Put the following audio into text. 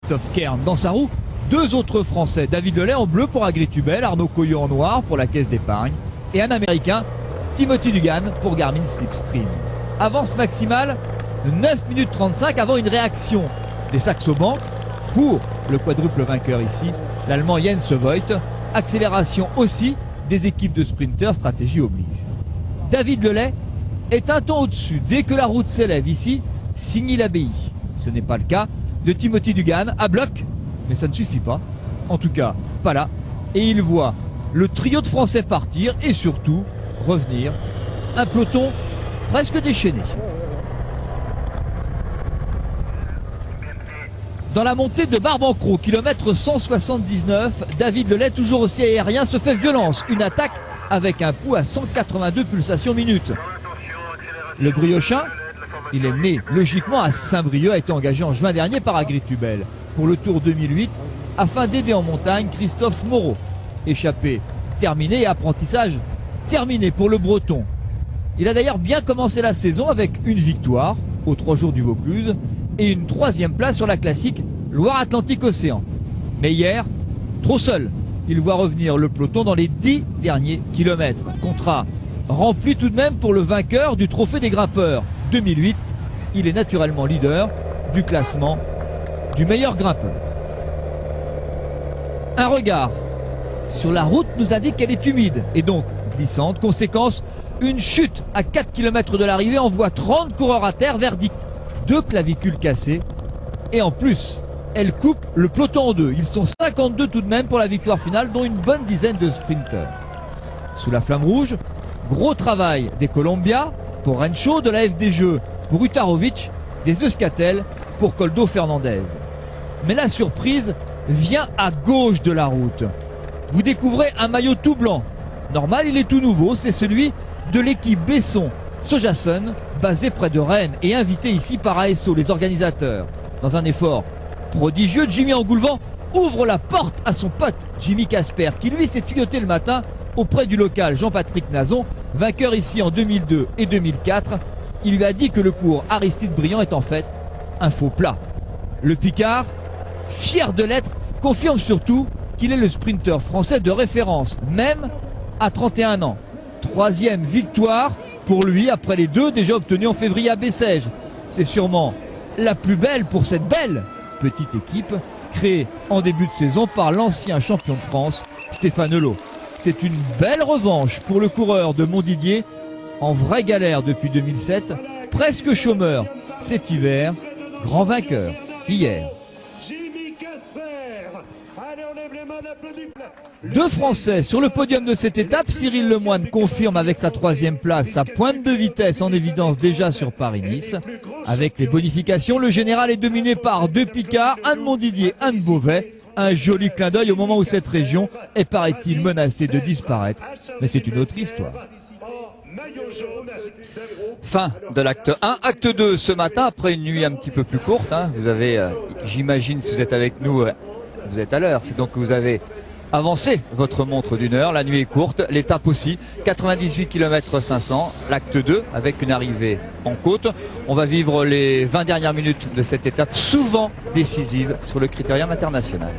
Christophe Kern dans sa roue, deux autres Français, David Delay en bleu pour Agritubel, Arnaud Coyot en noir pour la Caisse d'épargne et un Américain, Timothy Dugan pour Garmin Slipstream. Avance maximale de 9 minutes 35 avant une réaction des Saxo Bank pour le quadruple vainqueur ici, l'Allemand Jens Voigt. Accélération aussi des équipes de sprinters, stratégie oblige. David Delay est un temps au-dessus. Dès que la route s'élève ici, Signy-l'Abbaye. Ce n'est pas le cas de Timothy Dugan à bloc, mais ça ne suffit pas. En tout cas, pas là. Et il voit le trio de Français partir et surtout revenir. Un peloton presque déchaîné. Dans la montée de Barbancrot, kilomètre 179, David Delay, toujours aussi aérien, se fait violence. Une attaque avec un pouls à 182 pulsations minutes. Le Briochin, il est né logiquement à Saint-Brieuc, a été engagé en juin dernier par Agritubel pour le Tour 2008 afin d'aider en montagne Christophe Moreau. Échappée terminée et apprentissage terminé pour le Breton. Il a d'ailleurs bien commencé la saison avec une victoire aux 3 jours du Vaucluse et une 3e place sur la classique Loire-Atlantique-Océan. Mais hier, trop seul, il voit revenir le peloton dans les 10 derniers kilomètres. Contrat rempli tout de même pour le vainqueur du Trophée des grimpeurs 2008. Il est naturellement leader du classement du meilleur grimpeur. Un regard sur la route nous indique qu'elle est humide et donc glissante. Conséquence, une chute à 4 km de l'arrivée envoie 30 coureurs à terre. Verdict, 2 clavicules cassées. Et en plus, elle coupe le peloton en deux. Ils sont 52 tout de même pour la victoire finale, dont une bonne dizaine de sprinteurs. Sous la flamme rouge, gros travail des Columbia pour Rencho, de la FDJ pour Utarovic, des Euskaltel pour Koldo Fernandez. Mais la surprise vient à gauche de la route. Vous découvrez un maillot tout blanc. Normal, il est tout nouveau, c'est celui de l'équipe Besson Sojasun, basée près de Rennes et invité ici par ASO, les organisateurs. Dans un effort prodigieux, Jimmy Engoulevent ouvre la porte à son pote Jimmy Casper, qui lui s'est tuyauté le matin auprès du local Jean-Patrick Nazon, vainqueur ici en 2002 et 2004. Il lui a dit que le cours Aristide Briand est en fait un faux plat. Le Picard, fier de l'être, confirme surtout qu'il est le sprinter français de référence, même à 31 ans. 3e victoire pour lui après les 2 déjà obtenus en février à Bessèges. C'est sûrement la plus belle pour cette belle petite équipe créée en début de saison par l'ancien champion de France Stéphane Hulot. C'est une belle revanche pour le coureur de Montdidier, en vraie galère depuis 2007, presque chômeur cet hiver, grand vainqueur hier. 2 Français sur le podium de cette étape. Cyril Lemoine confirme avec sa 3e place sa pointe de vitesse en évidence déjà sur Paris-Nice. Avec les bonifications, le général est dominé par 2 Picards, un de Montdidier, un de Beauvais. Un joli clin d'œil au moment où cette région est, paraît-il, menacée de disparaître. Mais c'est une autre histoire. Fin de l'acte 1. Acte 2 ce matin, après une nuit un petit peu plus courte. Vous avez, j'imagine, si vous êtes avec nous, vous êtes à l'heure. C'est donc que vous avez avancé votre montre d'1 heure. La nuit est courte, l'étape aussi. 98 km 500. L'acte 2 avec une arrivée en côte. On va vivre les 20 dernières minutes de cette étape, souvent décisive sur le critérium international.